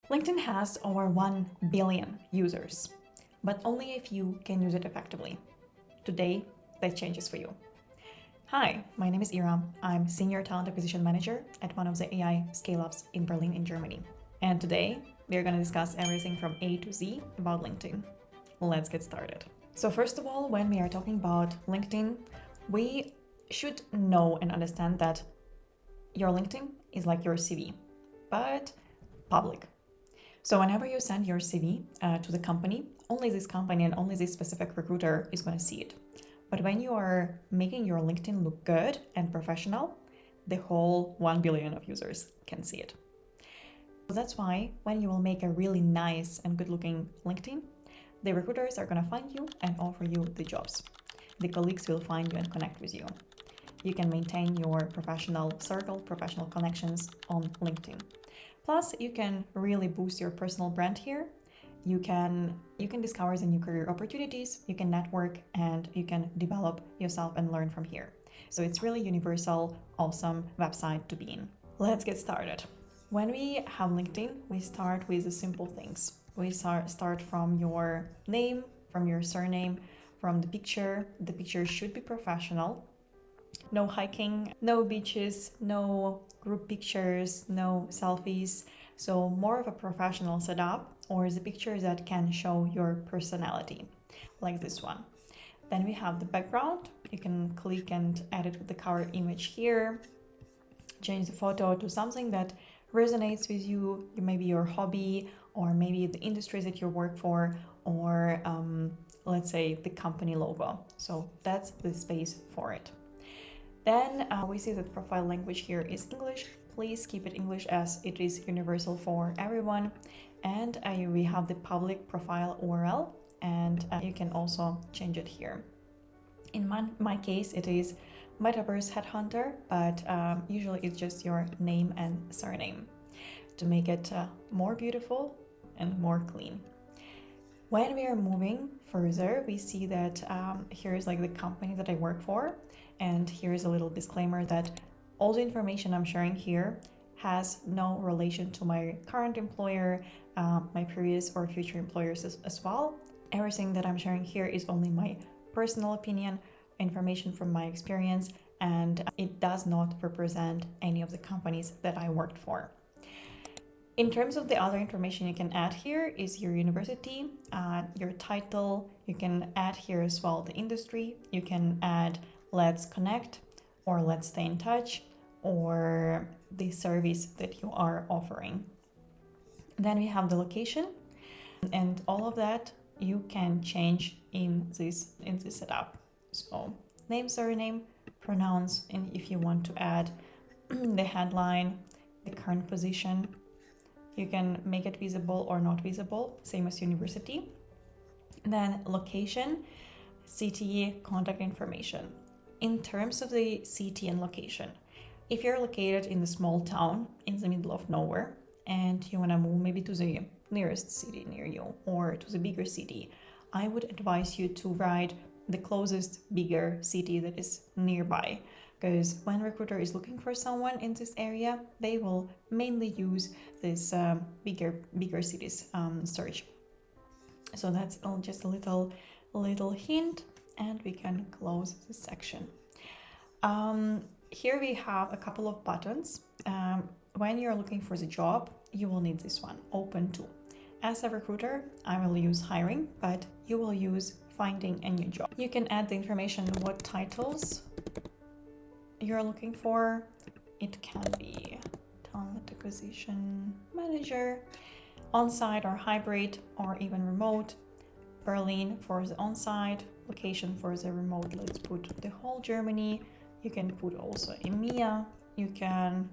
LinkedIn has over 1 billion users, but only a few can use it effectively. Today, that changes for you. Hi, my name is Ira. I'm Senior Talent Acquisition Manager at one of the AI scale-ups in Berlin, in Germany. And today, we're going to discuss everything from A to Z about LinkedIn. Let's get started. So first of all, when we are talking about LinkedIn, we should know and understand that your LinkedIn is like your CV, but public. So whenever you send your CV to the company, only this company and only this specific recruiter is going to see it. But when you are making your LinkedIn look good and professional, the whole 1 billion of users can see it. So that's why when you will make a really nice and good looking LinkedIn, the recruiters are going to find you and offer you the jobs. The colleagues will find you and connect with you. You can maintain your professional circle, professional connections on LinkedIn. Plus, you can really boost your personal brand here. You can discover the new career opportunities, you can network, and you can develop yourself and learn from here. So it's really universal, awesome website to be in. Let's get started. When we have LinkedIn, we start with the simple things. We start from your name, from your surname, from the picture. The picture should be professional. No hiking, no beaches, no group pictures, no selfies. So more of a professional setup, or the picture that can show your personality, like this one. Then we have the background. You can click and edit with the cover image here. Change the photo to something that resonates with you, maybe your hobby, or maybe the industry that you work for, or let's say the company logo. So that's the space for it. Then we see that profile language here is English. Please keep it English as it is universal for everyone. And we have the public profile URL, and you can also change it here. In my case, it is Metaverse Headhunter, but usually it's just your name and surname to make it more beautiful and more clean. When we are moving further, we see that here is like the company that I work for. And here is a little disclaimer that all the information I'm sharing here has no relation to my current employer, my previous or future employers as well. Everything that I'm sharing here is only my personal opinion, information from my experience, and it does not represent any of the companies that I worked for. In terms of the other information you can add here is your university, your title. You can add here as well the industry. You can add let's connect, or let's stay in touch, or the service that you are offering. Then we have the location, and all of that you can change in this setup. So name, surname, pronouns, and if you want to add the headline, the current position, you can make it visible or not visible, same as university. Then location, city, contact information. In terms of the city and location, if you're located in a small town in the middle of nowhere and you want to move maybe to the nearest city near you or to the bigger city, I would advise you to write the closest bigger city that is nearby, because when recruiter is looking for someone in this area, they will mainly use this bigger cities search. So that's just a little hint, and we can close this section. Here we have a couple of buttons. When you're looking for the job, you will need this one, open to. As a recruiter, I will use hiring, but you will use finding a new job. You can add the information, what titles you're looking for. It can be talent acquisition manager, on-site or hybrid, or even remote. Berlin for the on-site, location for the remote, let's put the whole Germany. You can put also EMEA, you can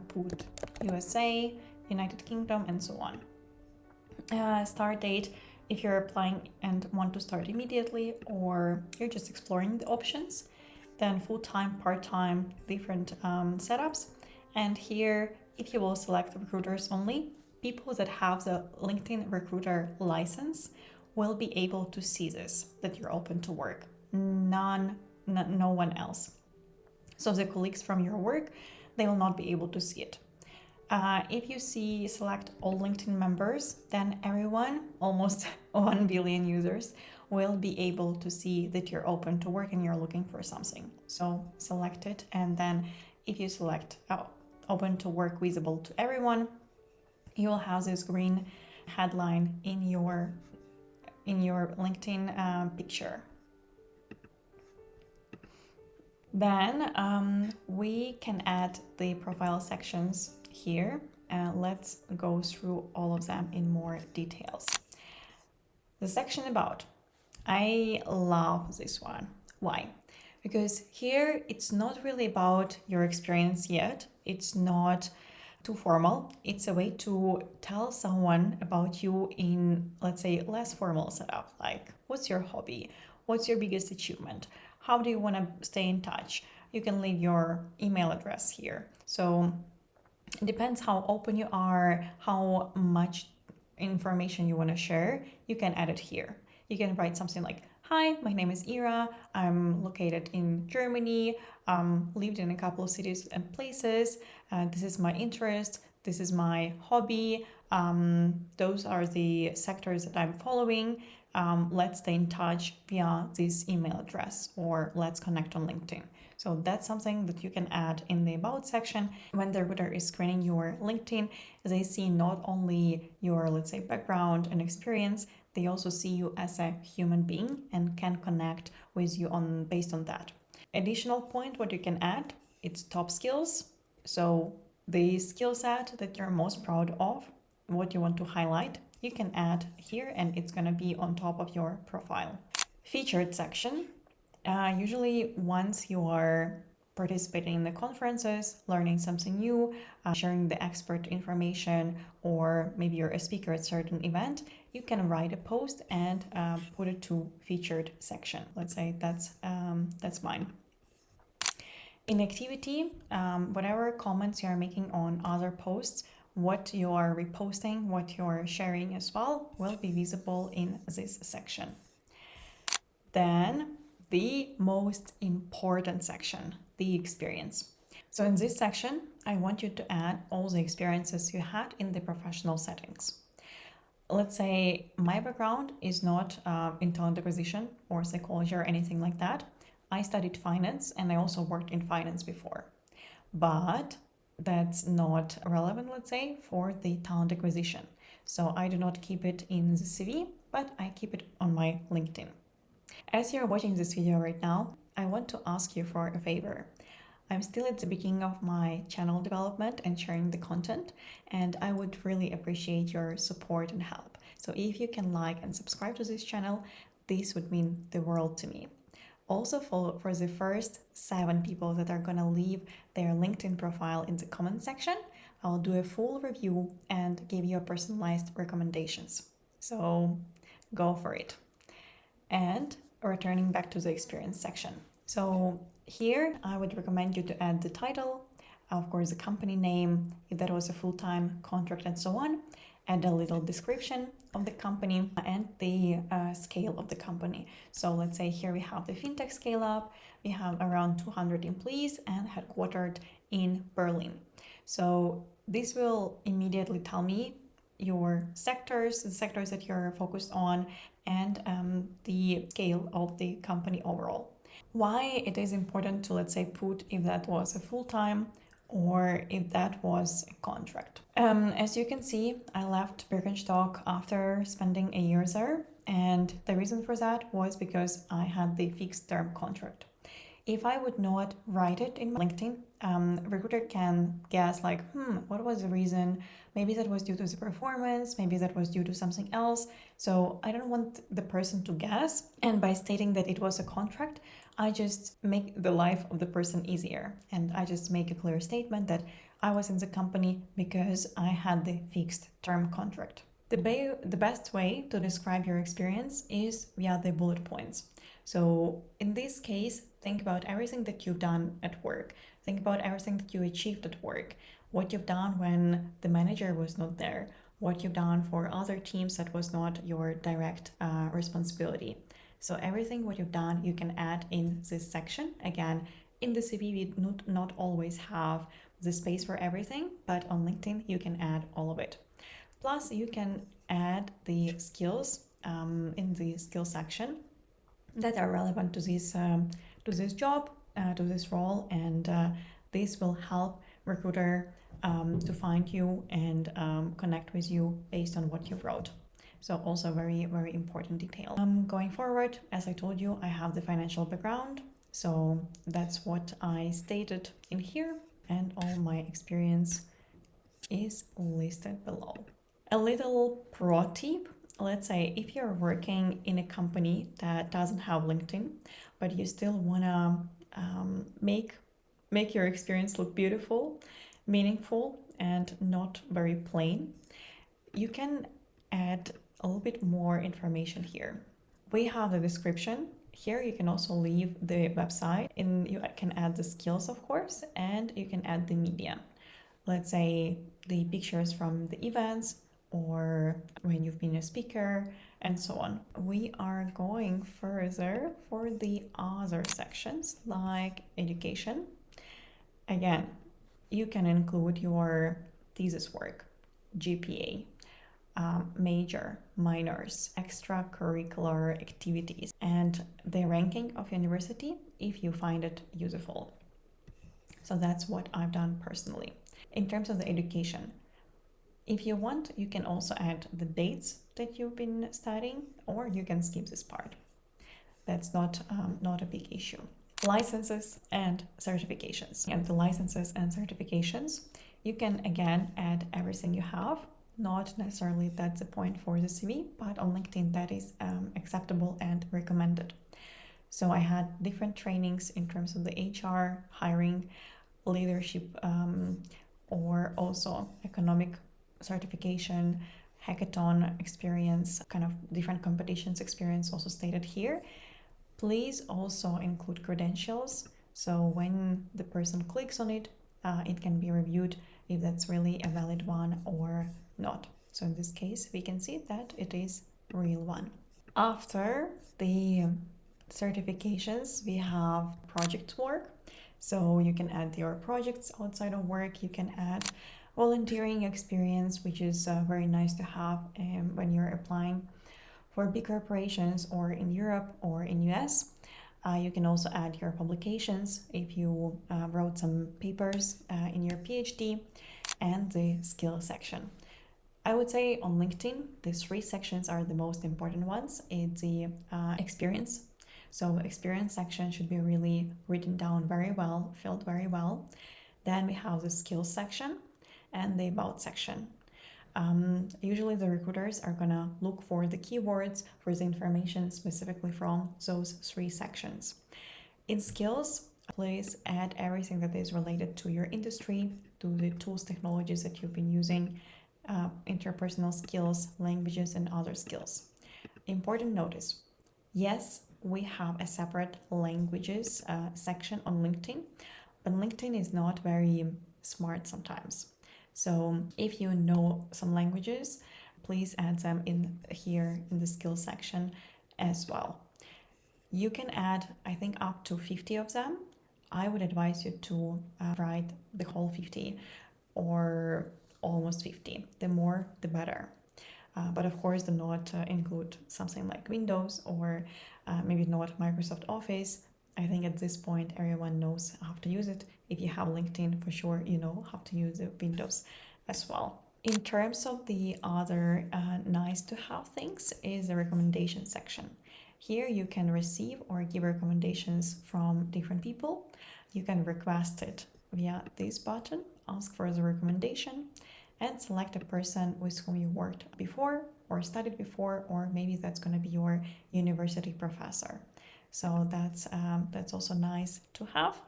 put USA, United Kingdom, and so on. Start date, if you're applying and want to start immediately, or you're just exploring the options, then full-time, part-time, different setups. And here, if you will select recruiters only, people that have the LinkedIn recruiter license will be able to see this, that you're open to work. No one else. So the colleagues from your work, they will not be able to see it. If you see select all LinkedIn members, then everyone, almost 1 billion users, will be able to see that you're open to work and you're looking for something. So select it, and then if you select open to work visible to everyone, you'll have this green headline in your LinkedIn picture. Then we can add the profile sections here. Let's go through all of them in more details. The section about. I love this one. Why? Because here it's not really about your experience yet. It's not too formal. It's a way to tell someone about you in, let's say, less formal setup. Like, what's your hobby? What's your biggest achievement? How do you want to stay in touch? You can leave your email address here. So it depends how open you are, how much information you want to share. You can add it here. You can write something like, hi, my name is Ira. I'm located in Germany, lived in a couple of cities and places. This is my interest. This is my hobby. Those are the sectors that I'm following. Let's stay in touch via this email address, or let's connect on LinkedIn. So that's something that you can add in the About section. When the recruiter is screening your LinkedIn, they see not only your, let's say, background and experience, they also see you as a human being and can connect with you based on that. Additional point, what you can add, it's top skills. So the skill set that you're most proud of, what you want to highlight, you can add here, and it's going to be on top of your profile. Featured section. Usually once you are participating in the conferences, learning something new, sharing the expert information, or maybe you're a speaker at a certain event, you can write a post and put it to featured section. Let's say that's mine. In activity, whatever comments you are making on other posts, what you are reposting, what you're sharing as well, will be visible in this section. Then the most important section, the experience. So in this section, I want you to add all the experiences you had in the professional settings. Let's say my background is not in talent acquisition or psychology or anything like that. I studied finance and I also worked in finance before. But that's not relevant, let's say, for the talent acquisition. So I do not keep it in the CV, but I keep it on my LinkedIn. As you're watching this video right now, I want to ask you for a favor. I'm still at the beginning of my channel development and sharing the content, and I would really appreciate your support and help. So if you can like and subscribe to this channel, this would mean the world to me. Also, for the first 7 people that are gonna leave their LinkedIn profile in the comment section, I'll do a full review and give you a personalized recommendations. So go for it. And returning back to the experience section. So here I would recommend you to add the title, of course the company name, if that was a full-time contract and so on, add a little description of the company and the scale of the company. So let's say here we have the fintech scale up, we have around 200 employees and headquartered in Berlin. So this will immediately tell me your sectors, the sectors that you're focused on, and the scale of the company overall. Why it is important to, let's say, put if that was a full-time or if that was a contract. As you can see, I left Birkenstock after spending a year there, and the reason for that was because I had the fixed term contract. If I would not write it in LinkedIn, recruiter can guess like, what was the reason? Maybe that was due to the performance, maybe that was due to something else. So I don't want the person to guess. And by stating that it was a contract, I just make the life of the person easier. And I just make a clear statement that I was in the company because I had the fixed term contract. The best way to describe your experience is via the bullet points. So in this case, think about everything that you've done at work. Think about everything that you achieved at work, what you've done when the manager was not there, what you've done for other teams that was not your direct responsibility. So everything what you've done, you can add in this section. Again, in the CV, we not always have the space for everything, but on LinkedIn, you can add all of it. Plus, you can add the skills in the skill section that are relevant to this job, to this role, and this will help recruiter to find you and connect with you based on what you wrote. So also very, very important detail. Going forward, as I told you, I have the financial background. So that's what I stated in here, and all my experience is listed below. A little pro tip, let's say if you're working in a company that doesn't have LinkedIn, but you still wanna make your experience look beautiful, meaningful, and not very plain, you can add a little bit more information here. We have the description. Here you can also leave the website, and you can add the skills, of course, and you can add the media. Let's say the pictures from the events or when you've been a speaker and so on. We are going further for the other sections like education. Again, you can include your thesis work, GPA, major, minors, extracurricular activities, and the ranking of university if you find it useful. So that's what I've done personally. In terms of the education, if you want, you can also add the dates that you've been studying, or you can skip this part. That's not a big issue. Licenses and certifications. And the licenses and certifications, you can again add everything you have. Not necessarily that's the point for the CV, but on LinkedIn that is acceptable and recommended. So I had different trainings in terms of the HR, hiring, leadership, or also economic certification, hackathon experience, kind of different competitions experience also stated here. Please also include credentials. So when the person clicks on it, it can be reviewed if that's really a valid one or not. So in this case, we can see that it is a real one. After the certifications, we have project work. So you can add your projects outside of work. You can add volunteering experience, which is very nice to have when you're applying for big corporations or in Europe or in US. You can also add your publications if you wrote some papers in your PhD, and the skill section. I would say on LinkedIn, these three sections are the most important ones. It's the experience. So experience section should be really written down very well, filled very well. Then we have the skills section and the about section. Usually the recruiters are gonna look for the keywords for the information specifically from those three sections. In skills, please add everything that is related to your industry, to the tools, technologies that you've been using, interpersonal skills, languages, and other skills. Important notice, yes, we have a separate languages section on LinkedIn, but LinkedIn is not very smart sometimes. So if you know some languages, please add them in here in the skills section as well. You can add, I think, up to 50 of them. I would advise you to write the whole 50 or almost 50. The more, the better. But of course, do not include something like Windows or maybe not Microsoft Office. I think at this point, everyone knows how to use it. If you have LinkedIn, for sure, you know how to use the Windows as well. In terms of the other nice to have things is the recommendation section. Here you can receive or give recommendations from different people. You can request it via this button, ask for the recommendation, and select a person with whom you worked before or studied before, or maybe that's going to be your university professor. So that's also nice to have.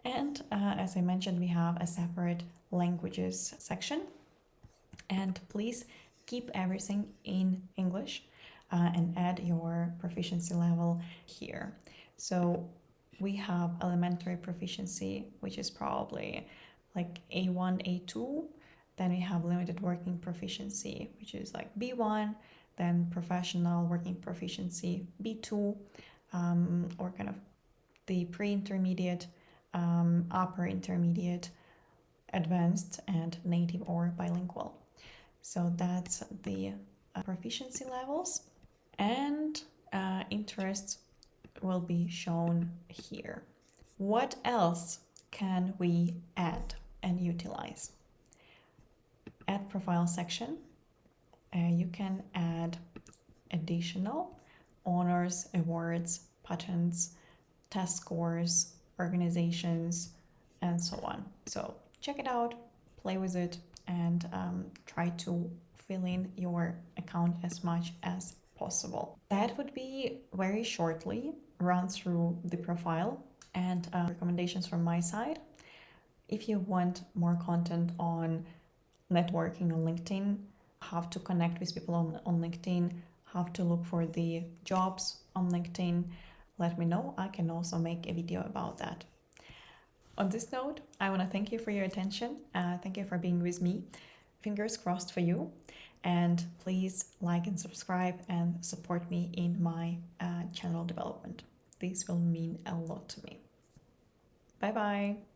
And as I mentioned, we have a separate languages section. And please keep everything in English and add your proficiency level here. So we have elementary proficiency, which is probably like A1, A2. Then we have limited working proficiency, which is like B1, then professional working proficiency, B2, or kind of the pre-intermediate, upper intermediate, advanced and native or bilingual. So that's the proficiency levels, and interests will be shown here. What else can we add and utilize? At profile section, you can add additional honors, awards, patents, test scores, organizations, and so on. So check it out, play with it, and try to fill in your account as much as possible. That would be very shortly run through the profile and recommendations from my side. If you want more content on networking on LinkedIn, how to connect with people on LinkedIn, how to look for the jobs on LinkedIn, let me know. I can also make a video about that. On this note, I want to thank you for your attention. Thank you for being with me. Fingers crossed for you. And please like and subscribe and support me in my channel development. This will mean a lot to me. Bye bye.